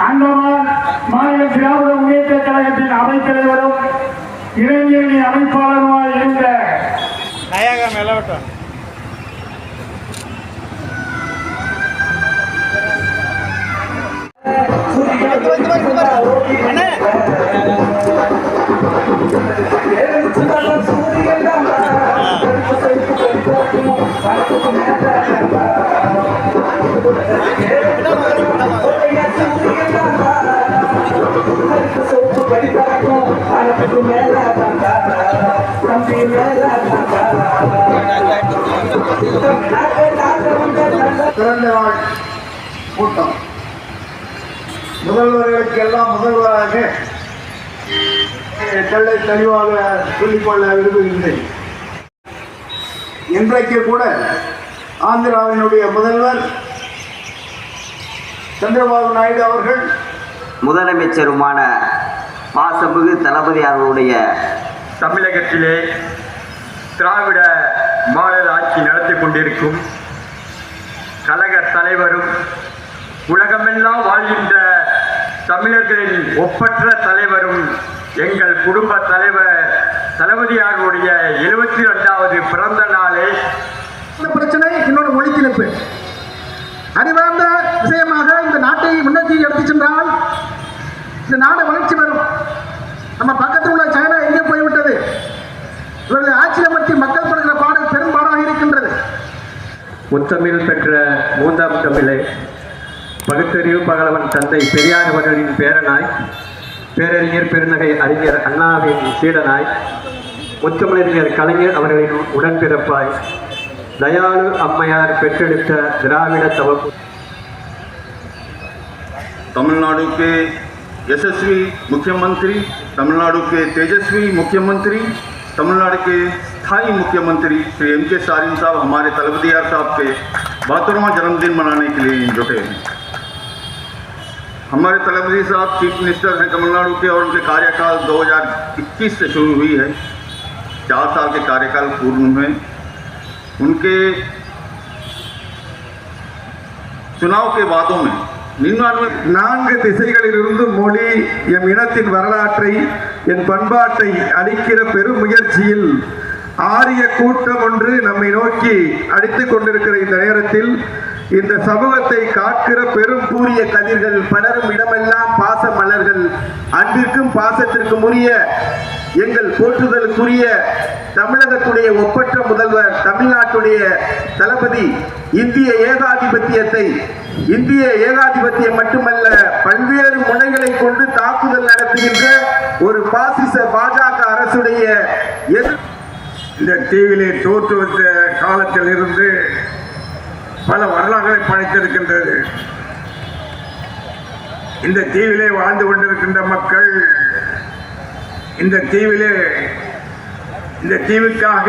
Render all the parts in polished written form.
அந்தமான் மாநில திராவிட முன்னேற்ற கழகத்தின் அவைத்தலைவரும் இளைஞரணி அமைப்பாளருமாய் இருந்த பிறந்த நாள் கூட்டம் முதல்வர்களுக்கெல்லாம் முதல்வராக தெள்ளை தெளிவாக சொல்லிக்கொள்ள விரும்புகின்றேன். இன்றைக்கு கூட ஆந்திராவினுடைய முதல்வர் சந்திரபாபு நாயுடு அவர்கள் முதலமைச்சருமான பாசமிகு தளபதி அவர்களுடைய தமிழகத்திலே திராவிட மாடல் ஆட்சி நடத்தி கொண்டிருக்கும் கழக தலைவரும் உலகமெல்லாம் வாழ்கின்ற தமிழர்களின் ஒப்பற்ற தலைவரும் எங்கள் குடும்ப தலைவர் தளபதியாருடைய 72வது பிறந்த நாளே பிரச்சனை இன்னொரு ஒழித்திருப்பு அறிவார்ந்த விஷயமாக இந்த நாட்டை முன்னேற்றி எடுத்து சென்றால் இந்த நாடு வளர்ச்சி வரும். நம்ம பக்கத்தில் உள்ள சைனா எங்கே போய்விட்டது? இவர்களை ஆட்சி அமர்த்தி மக்கள் படுகிற பாடல் பெரும்பாடாக இருக்கின்றது. முத்தமிழ் பெற்ற மூன்றாம் தமிழே பகுத்தறிவு பகலவன் தந்தை பெரியார் அவர்களின் பேரனாய் பேரறிஞர் பெருநகை அறிஞர் அண்ணாவின் சீடனாய் முத்தமிழறிஞர் கலைஞர் அவர்களின் உடன்பிறப்பாய் தயாளு அம்மையார் பெற்றெடுத்த திராவிட தவம் तमिलनाडु के यशस्वी मुख्यमंत्री, तमिलनाडु के तेजस्वी मुख्यमंत्री, तमिलनाडु के स्थायी मुख्यमंत्री श्री M.K. स्टालिन साहब हमारे तलबदियार साहब के 72वां जन्मदिन मनाने के लिए जुटे हैं। हमारे तलबदी साहब चीफ मिनिस्टर हैं तमिलनाडु के और उनके कार्यकाल 2021 से शुरू हुई है। 4 साल के कार्यकाल पूर्ण हुए। उनके चुनाव के वादों में 4 திசைகளிலிருந்து மொழி எம் இனத்தின் வரலாற்றை என் பண்பாட்டை அளிக்கிற பெரும் முயற்சியில் ஆரிய கூட்டம் ஒன்று நம்மை நோக்கி அடித்துக் கொண்டிருக்கிற இந்த நேரத்தில் இந்த சமூகத்தை காக்கிற பெரும் கூறிய கதிர்கள் பலரும் இடமெல்லாம் பாச மலர்கள் அன்பிற்கும் பாசத்திற்கும் உரிய எங்கள் போற்றுதலுக்குரிய தமிழகத்துடைய ஒப்பற்ற முதல்வர் தமிழ்நாட்டுடைய தளபதி இந்திய ஏகாதிபத்தியம் மட்டுமல்ல பல்வேறு முனைகளை கொண்டு தாக்குதல் நடத்துகின்ற ஒரு பாசிச பாஜக அரசுடைய இந்த தீவிலே தோற்றுவந்த காலத்தில் இருந்து பல வரலாறுகளை படைத்திருக்கின்றது. இந்த தீவிலே வாழ்ந்து கொண்டிருக்கின்ற மக்கள் இந்த தீவுக்காக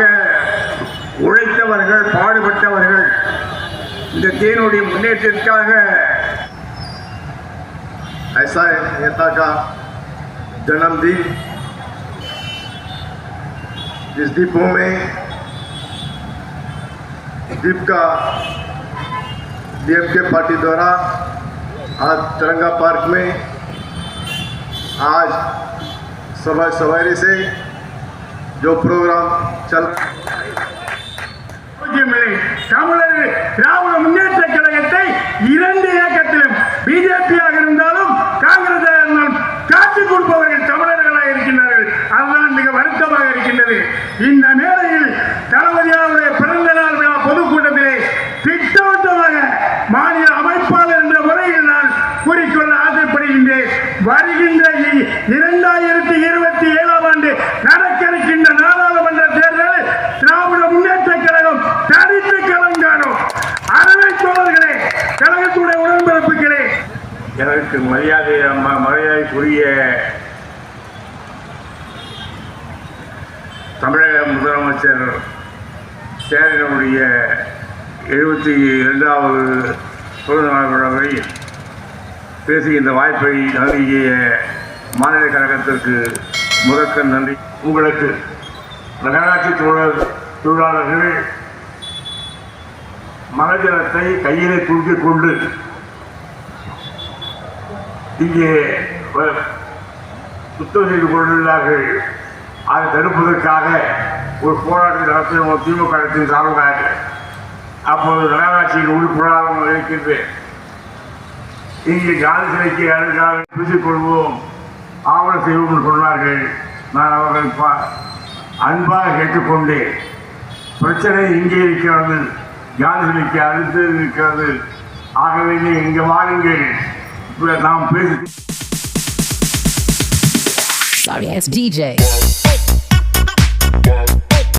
உழைத்தவர்கள், பாடுபட்டவர்கள், இந்த தீவினுடைய முன்னேற்றத்திற்காக ऐसा नेता का जन्मदिन जिस द्वीपों में द्वीप का DMK पार्टी द्वारा आज तिरंगा पार्क में आज सुबह सवेरे से जो प्रोग्राम चल தமிழர் திராவிட முன்னேற்ற கழகத்தை 2 இயக்கத்திலும் பிஜேபியாக இருந்தாலும் காங்கிரஸ் இருந்தாலும் காட்டிக் கொடுப்பவர்கள் தமிழர்களாக இருக்கின்றார்கள். அதுதான் மிக வருத்தமாக இருக்கின்றது. இந்த மேடையில் தளபதியாருடைய பிறந்த நாள் விழா பொதுக்கூட்டத்திலே திட்டவட்டமாக மாநில அமைப்பாளர் என்ற முறையில் நான் கூறிக்கொள்ள ஆசைப்படுகின்றேன். வருகின்ற 2027ஆம் ஆண்டு நடக்க இருக்கின்ற நாடாளுமன்ற தேர்தலில் திராவிட முன்னேற்ற கழகம் தனித்து கலங்காணும். அருமை தோழர்களே, கழகத்துடைய உடன்பிறப்புகளே, எனக்கு மரியாதைக்குரிய தமிழக முதலமைச்சர் ஸ்டாலினுடைய 72வது பிறந்தநாள் விழாவில் பேசுகின்ற வாய்ப்பை நல்கிய மாநில கழகத்திற்கு முதற்கண் நன்றி. உங்களுக்கு நகராட்சி தொழிலாளர்கள் மனஜலத்தை கையிலே தூக்கிக் கொண்டு இங்கே சுத்தம் செய்து கொண்டுள்ளார்கள். அதை தடுப்பதற்காக ஒரு போராட்டத்தை நடத்தின திமுக அரசின் சார்பாக அப்போது நகராட்சியின் உறுப்பினராக இருக்கின்றேன். இங்கே காந்தி சிலைக்கு அதற்காக பேசிக்கொள்வோம், ஆவணம் செய்வோம் என்று சொன்னார்கள். நான் அவர்கள் அன்பாக கேட்டுக்கொண்டேன். பிரச்சனை இங்கே இருக்கிறது, காந்தி சிலைக்கு அடுத்து இருக்கிறது. ஆகவே இங்கே வாருங்கள், நாம் பேசி. Sorry, it's DJ.